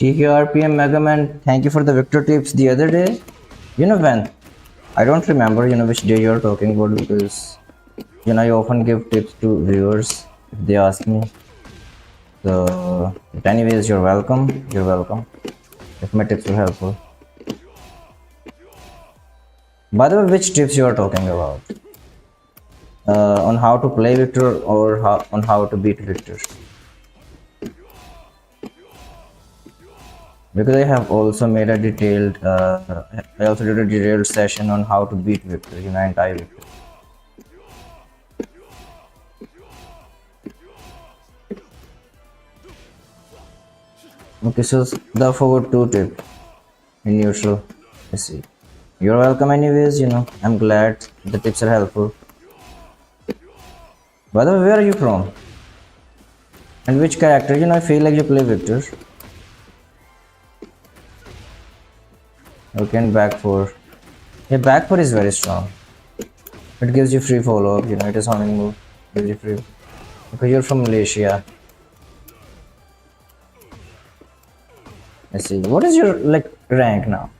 TQRPM Mega Man, thank you for the Victor tips the other day. You know when? I don't remember, which day you're talking about because, I often give tips to viewers if they ask me. So, but anyways, you're welcome. You're welcome. If my tips were helpful. By the way, which tips you are talking about? On how to play Victor or on how to beat Victor? Because I have also made a detailed, I also did a detailed session on how to beat Victor, and tie Victor. Okay, so the forward 2 tip in neutral. Let's see. You're welcome anyways, I'm glad the tips are helpful. By the way, where are you from? And which character? I feel like you play Victor. Okay, and back 4. Yeah, back 4 is very strong. It gives you free follow up, it is homing move. Gives you free. Okay, you're from Malaysia. Let's see. What is your rank now?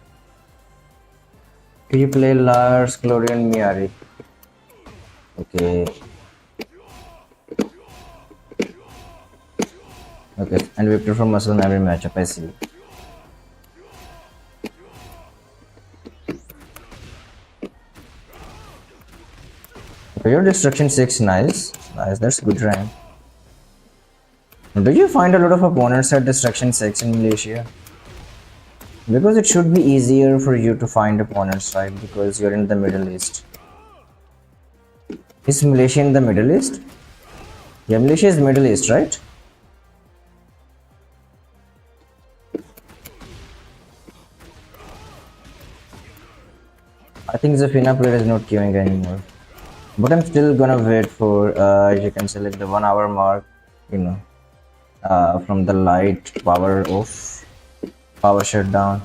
Can you play Lars, Gloria, and Miari? Okay. Okay, and Victor from Muscle in every matchup, I see. Okay, your destruction 6, nice. Nice, that's good rank. Do you find a lot of opponents at Destruction 6 in Malaysia? Because it should be easier for you to find opponents, right? Because you're in the Middle East. Is Malaysia in the Middle East? Yeah, Malaysia is Middle East, right? I think Zafina player is not queuing anymore. But I'm still gonna wait for, you can select the 1 hour mark, you know, from the light power off, power shutdown.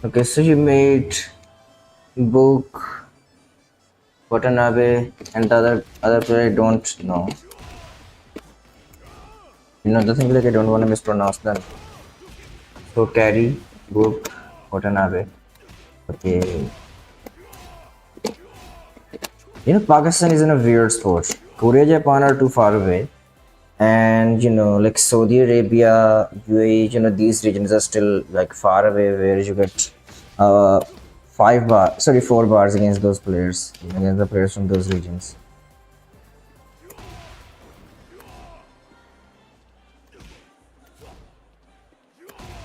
Okay, so you made book Watanabe and the other player I don't know. You know the thing like I don't want to mispronounce them. So carry book Watanabe. Okay. You know Pakistan is in a weird spot. Korea, Japan are too far away. And you know, like Saudi Arabia, UAE, you know, these regions are still like far away where you get 4 bars against those players, against the players from those regions.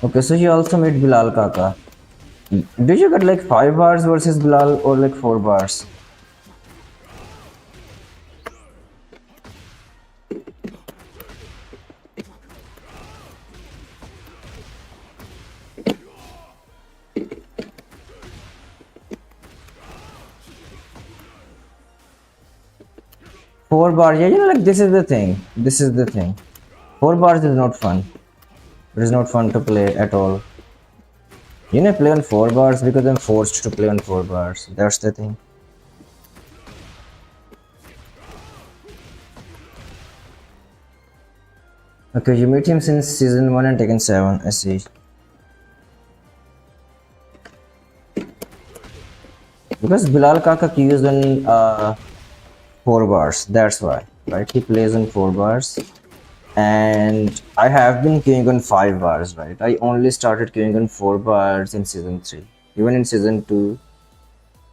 Okay, so you also made Bilal Kaka. Did you get like 5 bars versus Bilal or like 4 bars? 4 bars, yeah, you know, like this is the thing. This is the thing. 4 bars is not fun. It is not fun to play at all. You know, I play on 4 bars because I'm forced to play on 4 bars. That's the thing. Okay, you meet him since season 1 and taken 7. I see. Because Bilal Kaka queues on 4 bars. That's why, right? He plays on 4 bars, and I have been queuing on 5 bars, right? I only started queuing on 4 bars in season 3. Even in season 2,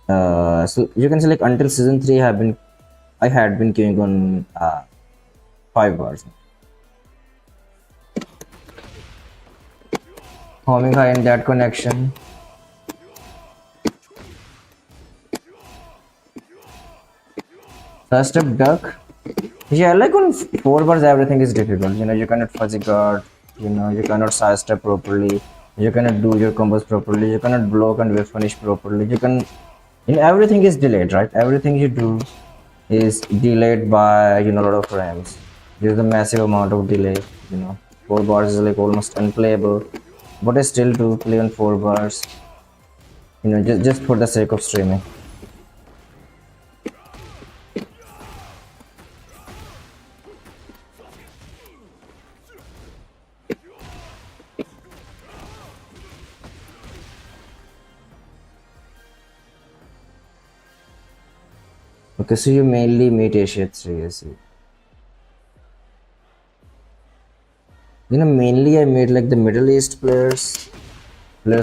so you can say like until season 3, I had been queuing on 5 bars. Homing high in that connection. First up, duck. Yeah, like on 4 bars, everything is difficult. You know, you cannot fuzzy guard. You know, you cannot side step properly. You cannot do your combos properly. You cannot block and wave punish properly. You know, everything is delayed, right? Everything you do is delayed by, you know, a lot of frames. There's a massive amount of delay. You know, 4 bars is like almost unplayable, but I still do play on 4 bars. You know, just for the sake of streaming. Okay, so you mainly meet Asia 3, I see. You know, mainly I made like the Middle East players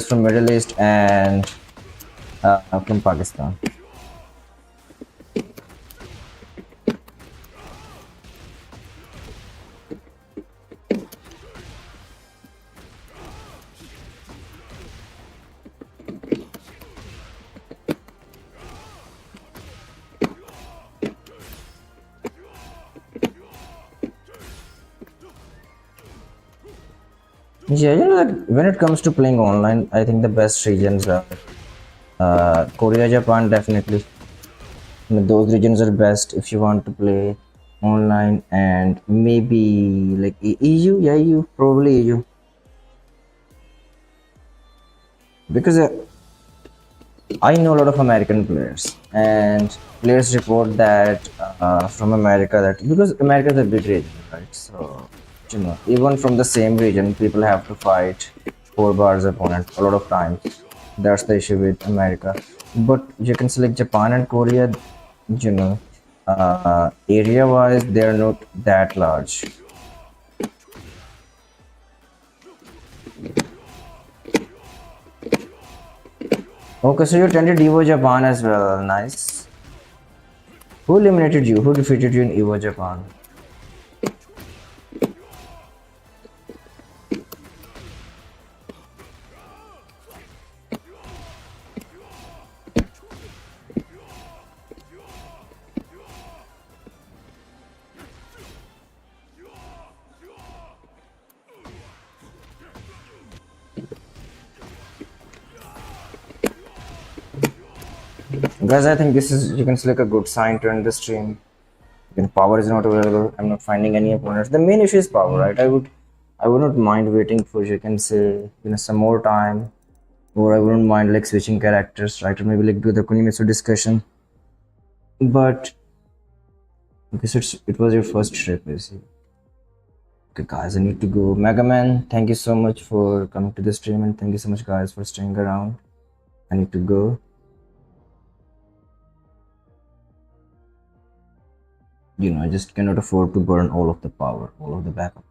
from Middle East and from Pakistan. Yeah, you know, like when it comes to playing online, I think the best regions are Korea, Japan, definitely. You know, those regions are best if you want to play online, and maybe like EU, yeah, EU, probably EU, because I know a lot of American players, and players report that from America that because America is a big region, right? So, you know, even from the same region, people have to fight 4 bars opponent a lot of times. That's the issue with America. But you can select Japan and Korea, you know, area wise, they're not that large. Okay, so you tended Evo Japan as well. Nice. Who eliminated you? Who defeated you in Evo Japan? Guys, I think this is you can select a good sign to end the stream. Then power is not available. I'm not finding any opponents. The main issue is power, right? I would not mind waiting for you can say some more time, or I wouldn't mind like switching characters, right? Or maybe like do the Kunimitsu discussion. But okay, so it was your first trip, you see. Okay, guys, I need to go. Mega Man, thank you so much for coming to the stream, and thank you so much, guys, for staying around. I need to go. I just cannot afford to burn all of the power, all of the backup.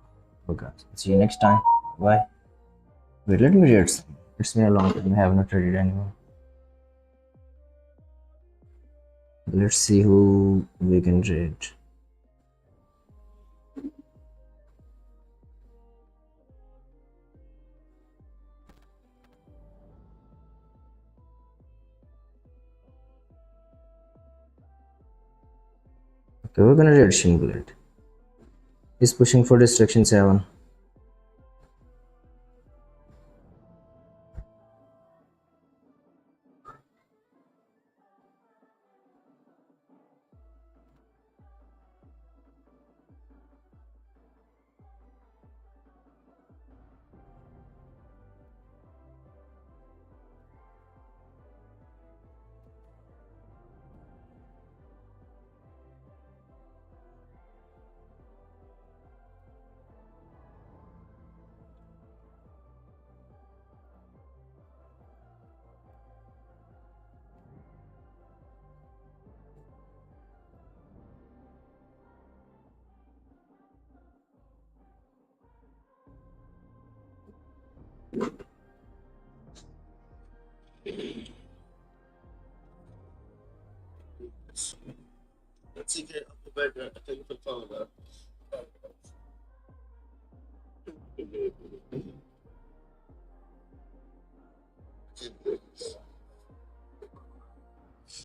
Okay, guys, see you next time. Bye. Wait, let me read some. It's been a long time. I have not read it anymore. Let's see who we can read. Okay, we're gonna read Shinglet. He's pushing for Destruction 7. Let's see, I'll go back. I think you put the phone up.